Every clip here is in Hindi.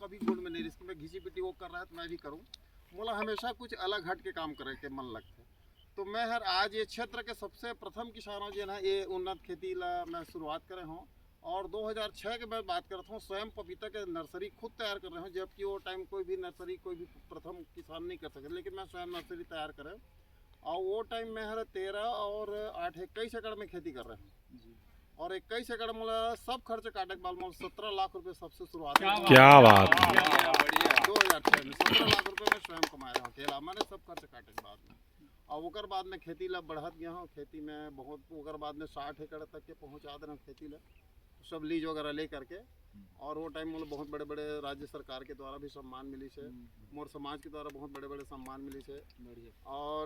कभी गोल्ड में नहीं रिस्क, मैं घिसी पिटी वो कर रहा है तो मैं भी करूँ, मोला हमेशा कुछ अलग हट के काम करे के मन लगता है। तो मैं हर आज ये क्षेत्र के सबसे प्रथम किसानों जो है ये उन्नत खेती ला मैं शुरुआत करे हूँ। और 2006 के मैं बात करता हूँ, स्वयं पपीता के नर्सरी खुद तैयार कर रहे हूँ, जबकि वो टाइम कोई भी नर्सरी कोई भी प्रथम किसान नहीं कर सके, लेकिन मैं स्वयं नर्सरी तैयार करे। और वो टाइम में हर 13 और 8 21 एकड़ में खेती कर रहे हैं। और 21 एकड़ में सब खर्च काटे के बाद 17 लाख रुपए सबसे शुरुआत। क्या बात है। 2006 में 17 लाख रुपए में स्वयं कमाया हूँ अकेला, मैंने सब खर्च काटे के बाद में। और ओकर बाद में खेती ला बढ़त गया हूँ, खेती में बहुत, ओकर बाद में 60 एकड़ तक के पहुँचा दे रहा हूँ खेती ला, सब लीज वगैरह ले करके। और वो टाइम मतलब बहुत बड़े बड़े राज्य सरकार के द्वारा भी सम्मान मिली से, मोर समाज के द्वारा बहुत बड़े बड़े सम्मान मिली से। और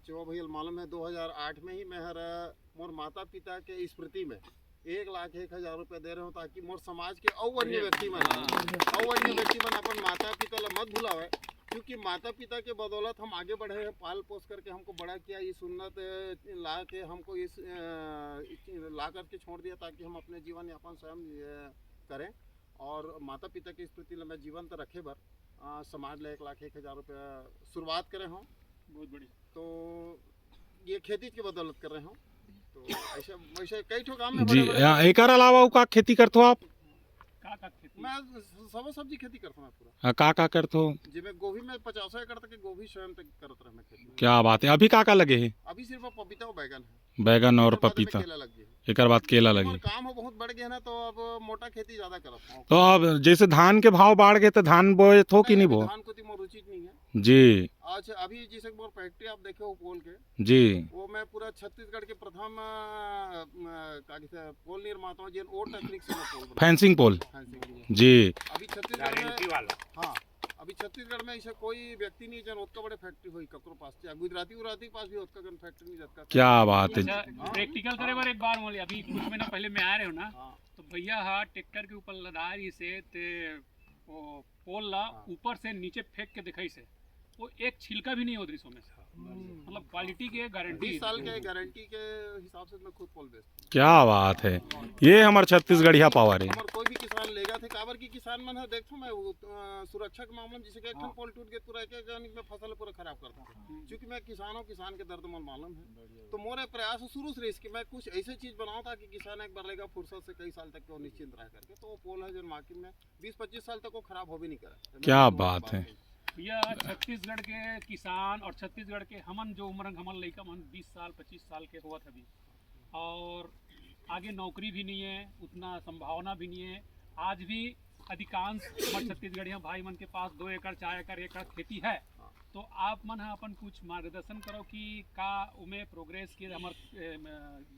जो भैया मालूम है 2008 में ही मैं हर मोर माता पिता के स्मृति में 1,01,000 रुपये दे रहे हूँ, ताकि मोर समाज के अन्य व्यक्ति मन अपन माता पिता ला मत भुलावे, क्योंकि माता पिता के बदौलत हम आगे बढ़े हैं, पाल पोस करके हमको बड़ा किया, इस उन्नत ला के हमको इस ला करके छोड़ दिया, ताकि हम अपने जीवन यापन स्वयं करें। और माता पिता की स्मृति में जीवंत रखे बर समाज ला 1,01,000 रुपया शुरुआत करे हूँ। बहुत बढ़िया। तो ये खेती की बदौलत कर रहे हूँ। तो ऐसे कई ठो काम में जी एक अलावा का खेती करते हो आप? मैं सब सब्जी खेती करता हूँ पूरा। का करते हो? जिसमें गोभी में 50 एकड़ तक गोभी स्वयं तक करता रहा मैं खेती। क्या बात है। अभी का लगे है? अभी सिर्फ पपीता और बैगन है। बैगन और पपीता, एक बाद केला लगी। काम हो बहुत बढ़ गया ना, तो अब मोटा खेती ज्यादा करता हूँ। तो अब जैसे धान के भाव बढ़ गए तो धान बोए थो कि नहीं बो? धान को तो रुचि नहीं है जी। अच्छा, अभी जैसे मोर फैक्ट्री आप देखे हो पोल के जी, वो मैं पूरा छत्तीसगढ़ के प्रथम पोल निर्माता हूँ, जिन ओ टेक्निक से मैं पोल फेंसिंग पोल। जी। अभी छत्तीसगढ़ में, हाँ अभी छत्तीसगढ़ में ऐसा कोई व्यक्ति नहीं जन उतना बड़े फैक्ट्री हुई ककरो पास, गुजराती के पास भी उतना गन फैक्ट्री नहीं जाता। क्या बात है। प्रैक्टिकल करे बार एक बार बोले, अभी कुछ महीना पहले मैं आ रहे हो ना, तो भैया हा ट्रैक्टर के ऊपर लदारी से ते वो पोल ला ऊपर से नीचे फेंक के दिखाई से, वो एक छिलका भी नहीं हो रही सोमे से, मतलब क्वालिटी के गारंटी 20 साल के गारंटी के हिसाब से मैं खुद पोल बेचता हूँ। क्या बात है, ये हमारे छत्तीसगढ़िया पावर है। और कोई भी किसान लेगा थे काबर की किसान मन है देखो मैं सुरक्षा के मामले में जिसे एक पोल टूट गया पूरा एक में फसल पूरा खराब करता हूँ, क्योंकि मैं किसान के दर्द मन मालूम है। तो मोरे प्रयास शुरू से इसकी मैं कुछ ऐसी चीज बनाऊँ ताकि किसान एक बार लेगा फुर्सत से कई साल तक वो निश्चिंत रह करके, तो वो पोल है जो मार्केट में 20-25 साल तक वो खराब हो भी नहीं करे। क्या बात है। भैया छत्तीसगढ़ के किसान और छत्तीसगढ़ के हमन जो उम्र हमन लड़का मन 20 साल 25 साल के हुआ अभी, और आगे नौकरी भी नहीं है, उतना संभावना भी नहीं है। आज भी अधिकांश हमारे छत्तीसगढ़िया भाई मन के पास 2 एकड़ 4 एकड़ 1 एकड़ खेती है। तो आप मन अपन कुछ मार्गदर्शन करो कि का उमे प्रोग्रेस के हमारे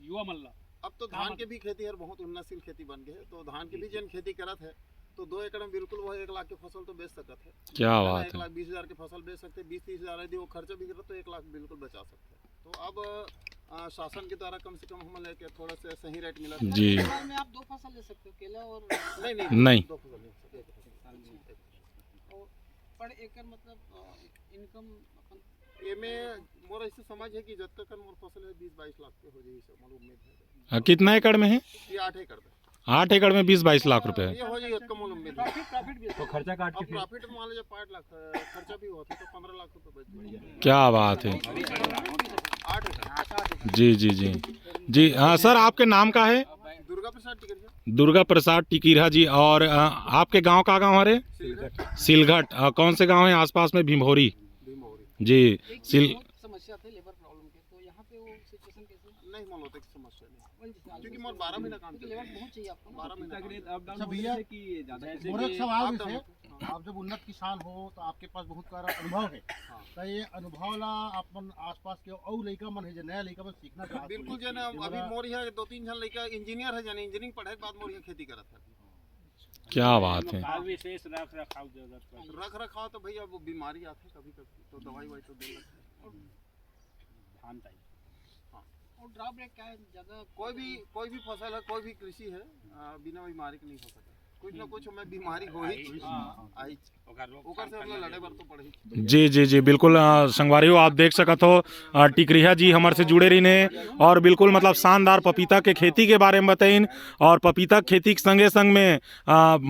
युवा मन ला। अब तो धान के भी खेती है, बहुत उन्नतशील खेती बन गई है, तो धान की भी जन खेती करत है तो 2 एकड़ में बिल्कुल वो 1 लाख की फसल तो बेच सकते हैं। क्या बात है। 1,20,000 की फसल बेच सकते हैं, 20-30 हज़ार यदि वो खर्चा भी करे तो 1 लाख बिल्कुल बचा सकते हैं। तो अब शासन के द्वारा कम से कम हम लेके थोड़ा सा सही रेट मिला जी। में आप 2 फसल ले सकते हो, केला और नहीं 2 फसल ले सकते हैं। और पर एकड़ मतलब इनकम अपन ये में मोर ऐसे समझ है कि जब तक मोर फसल है 20-22 लाख के हो जाए, सब मोर उम्मीद है। कितना एकड़ में है? ये 8 एकड़ में। 8 एकड़ में 20-22 लाख रुपए है। ये हो जाए कम उम्मीद है। प्रॉफिट भी तो खर्चा काट के प्रॉफिट मान लीजिए 5 लाख खर्चा भी होता तो 15 लाख रुपए बच जाए। क्या बात है। 8 एकड़। जी जी जी जी। हाँ सर, आपके नाम का है? दुर्गा प्रसाद टिकरिया। दुर्गा प्रसाद टिकिरा जी। और आपके गांव का गांव है? सिलघट। कौन से गांव है आसपास में? भीमभोरी जी। समस्या थे लेबर प्रॉब्लम के, तो यहाँ पे वो सिचुएशन कैसे? नहीं मान होता कि समस्या नहीं, क्योंकि मोर 12 महीना काम लेबर बहुत चाहिए आपको, 12 महीना। अच्छा भैया, और एक सवाल है, आप जब उन्नत किसान हो तो आपके पास बहुत सारा अनुभव है, तो ये अनुभव ला अपन आसपास के और लड़का मन है जो नया लड़का मन सीखना चाहते हैं। बिल्कुल जन अभी मोर यहाँ 2-3 जन लड़का इंजीनियर है, जन इंजीनियरिंग पढ़े के बाद मोर यहाँ खेती करत है। क्या बात है। विशेष रख रखाव तो भैया वो बीमारी आती है कभी कभी, तो दवाई वाई तो दे लगता है। धान चाहिए और ड्रॉबैक क्या है? ज़्यादा कोई भी फसल है, कोई भी कृषि है बिना बीमारी के नहीं हो सकता। कुछ ना कुछ हमें बीमारी हो ही आई ओकर से हम लोग लड़े बर तो पड़ी। जी जी जी बिल्कुल संगवारियों आप देख सकत हो टिकरिया जी हमारे से जुड़े रही ने और बिल्कुल मतलब शानदार पपीता के खेती के बारे में बताइन और पपीता खेती के संगे संग में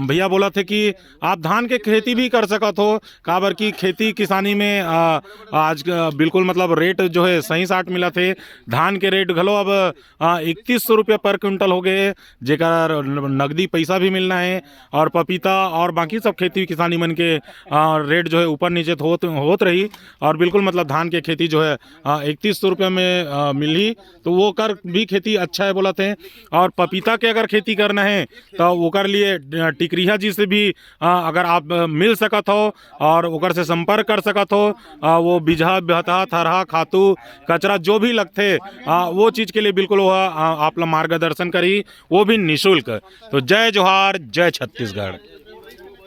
भैया बोला थे कि आप धान के खेती भी कर सकत हो काबर की खेती किसानी में आज बिल्कुल मतलब रेट जो है सही साट मिला थे धान के रेट घलो अब 3100 रुपये पर क्विंटल हो गए जेकर नगदी पैसा भी मिलना है और पपीता और बाकी सब खेती किसानी मन के रेट जो है ऊपर नीचे होत रही और बिल्कुल मतलब धान के खेती जो है 3100 रुपये में मिली तो वो कर भी खेती अच्छा है बोला थे। और पपीता के अगर खेती करना है तो ओकर लिए टिकरिया जी से भी अगर आप मिल सकत हो और ओकर से संपर्क कर सकत हो वो बीजा बहता थरहा खातू कचरा जो भी लगते वो चीज़ के लिए बिल्कुल वो आप लोग मार्गदर्शन करी वो भी निःशुल्क। तो जय जोहार जय छत्तीसगढ़।